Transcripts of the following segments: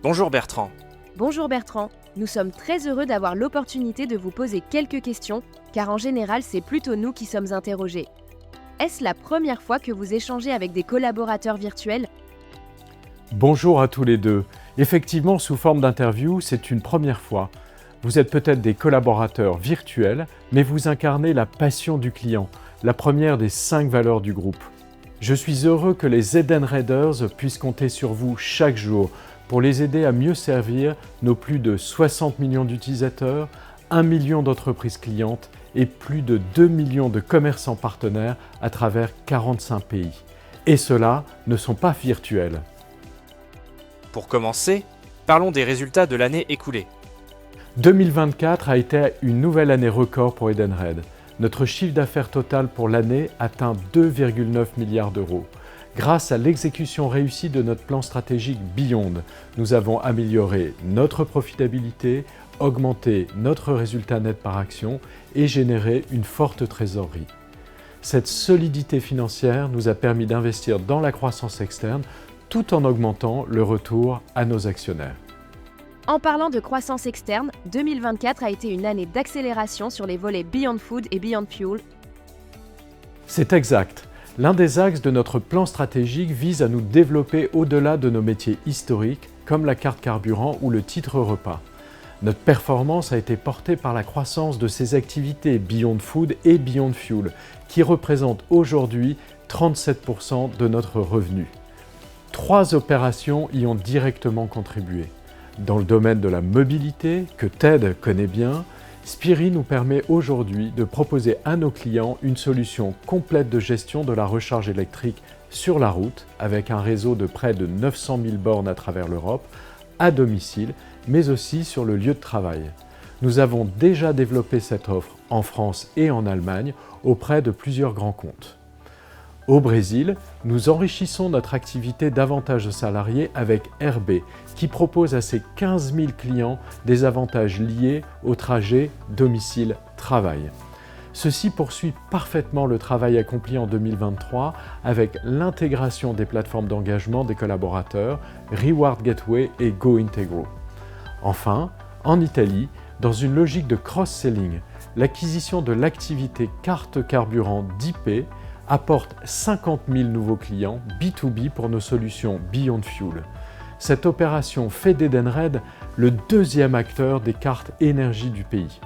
Bonjour Bertrand. Bonjour Bertrand, nous sommes très heureux d'avoir l'opportunité de vous poser quelques questions, car en général c'est plutôt nous qui sommes interrogés. Est-ce la première fois que vous échangez avec des collaborateurs virtuels ? Bonjour à tous les deux. Effectivement, sous forme d'interview, c'est une première fois. Vous êtes peut-être des collaborateurs virtuels, mais vous incarnez la passion du client, la première des 5 valeurs du groupe. Je suis heureux que les Edenreders puissent compter sur vous chaque jour pour les aider à mieux servir nos plus de 60 millions d'utilisateurs, 1 million d'entreprises clientes et plus de 2 millions de commerçants partenaires à travers 45 pays. Et ceux-là ne sont pas virtuels. Pour commencer, parlons des résultats de l'année écoulée. 2024 a été une nouvelle année record pour Edenred. Notre chiffre d'affaires total pour l'année atteint 2,9 milliards d'euros. Grâce à l'exécution réussie de notre plan stratégique Beyond, nous avons amélioré notre profitabilité, augmenté notre résultat net par action et généré une forte trésorerie. Cette solidité financière nous a permis d'investir dans la croissance externe tout en augmentant le retour à nos actionnaires. En parlant de croissance externe, 2024 a été une année d'accélération sur les volets Beyond Food et Beyond Fuel. C'est exact. L'un des axes de notre plan stratégique vise à nous développer au-delà de nos métiers historiques, comme la carte carburant ou le titre repas. Notre performance a été portée par la croissance de ces activités Beyond Food et Beyond Fuel, qui représentent aujourd'hui 37% de notre revenu. 3 opérations y ont directement contribué. Dans le domaine de la mobilité, que TED connaît bien, Spirii nous permet aujourd'hui de proposer à nos clients une solution complète de gestion de la recharge électrique sur la route, avec un réseau de près de 900 000 bornes à travers l'Europe, à domicile, mais aussi sur le lieu de travail. Nous avons déjà développé cette offre en France et en Allemagne auprès de plusieurs grands comptes. Au Brésil, nous enrichissons notre activité d'avantages salariés avec RB, qui propose à ses 15 000 clients des avantages liés au trajet domicile-travail. Ceci poursuit parfaitement le travail accompli en 2023 avec l'intégration des plateformes d'engagement des collaborateurs, Reward Gateway et GoIntegro. Enfin, en Italie, dans une logique de cross-selling, l'acquisition de l'activité carte carburant d'IP apporte 50 000 nouveaux clients B2B pour nos solutions Beyond Fuel. Cette opération fait d'Edenred le 2e acteur des cartes énergie du pays.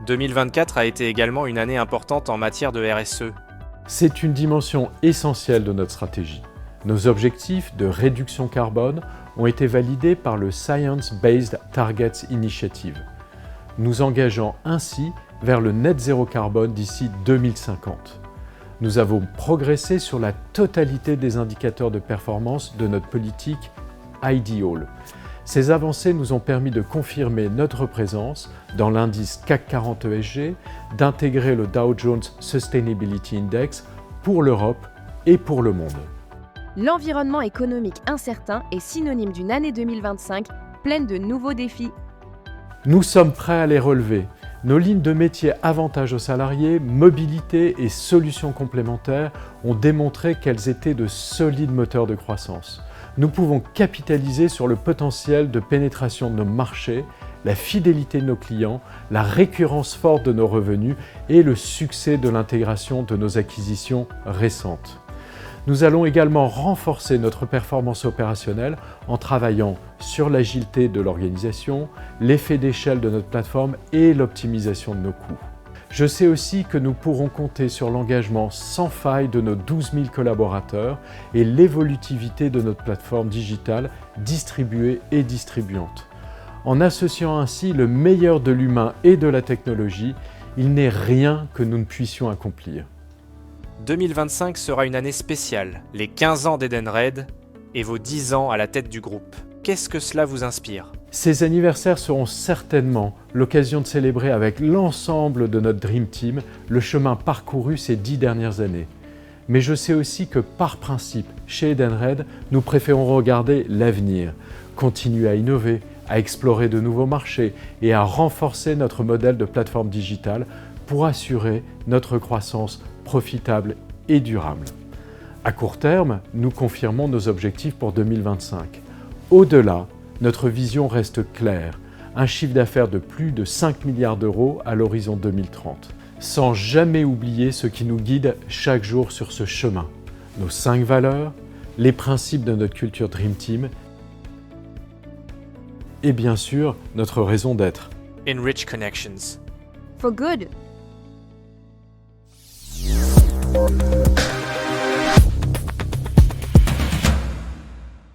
2024 a été également une année importante en matière de RSE. C'est une dimension essentielle de notre stratégie. Nos objectifs de réduction carbone ont été validés par le Science Based Targets Initiative, nous engageant ainsi vers le net zéro carbone d'ici 2050. Nous avons progressé sur la totalité des indicateurs de performance de notre politique Ideal. Ces avancées nous ont permis de confirmer notre présence dans l'indice CAC 40 ESG, d'intégrer le Dow Jones Sustainability Index pour l'Europe et pour le monde. L'environnement économique incertain est synonyme d'une année 2025 pleine de nouveaux défis. Nous sommes prêts à les relever. Nos lignes de métier avantages aux salariés, mobilité et solutions complémentaires ont démontré qu'elles étaient de solides moteurs de croissance. Nous pouvons capitaliser sur le potentiel de pénétration de nos marchés, la fidélité de nos clients, la récurrence forte de nos revenus et le succès de l'intégration de nos acquisitions récentes. Nous allons également renforcer notre performance opérationnelle en travaillant sur l'agilité de l'organisation, l'effet d'échelle de notre plateforme et l'optimisation de nos coûts. Je sais aussi que nous pourrons compter sur l'engagement sans faille de nos 12 000 collaborateurs et l'évolutivité de notre plateforme digitale distribuée et distribuante. En associant ainsi le meilleur de l'humain et de la technologie, il n'est rien que nous ne puissions accomplir. 2025 sera une année spéciale, les 15 ans d'Edenred et vos 10 ans à la tête du groupe. Qu'est-ce que cela vous inspire ? Ces anniversaires seront certainement l'occasion de célébrer avec l'ensemble de notre Dream Team le chemin parcouru ces 10 dernières années. Mais je sais aussi que par principe, chez Edenred, nous préférons regarder l'avenir, continuer à innover, à explorer de nouveaux marchés et à renforcer notre modèle de plateforme digitale pour assurer notre croissance profitable et durable. À court terme, nous confirmons nos objectifs pour 2025. Au-delà, notre vision reste claire. Un chiffre d'affaires de plus de 5 milliards d'euros à l'horizon 2030. Sans jamais oublier ce qui nous guide chaque jour sur ce chemin. Nos 5 valeurs, les principes de notre culture Dream Team et bien sûr notre raison d'être. Enrich Connections. For good.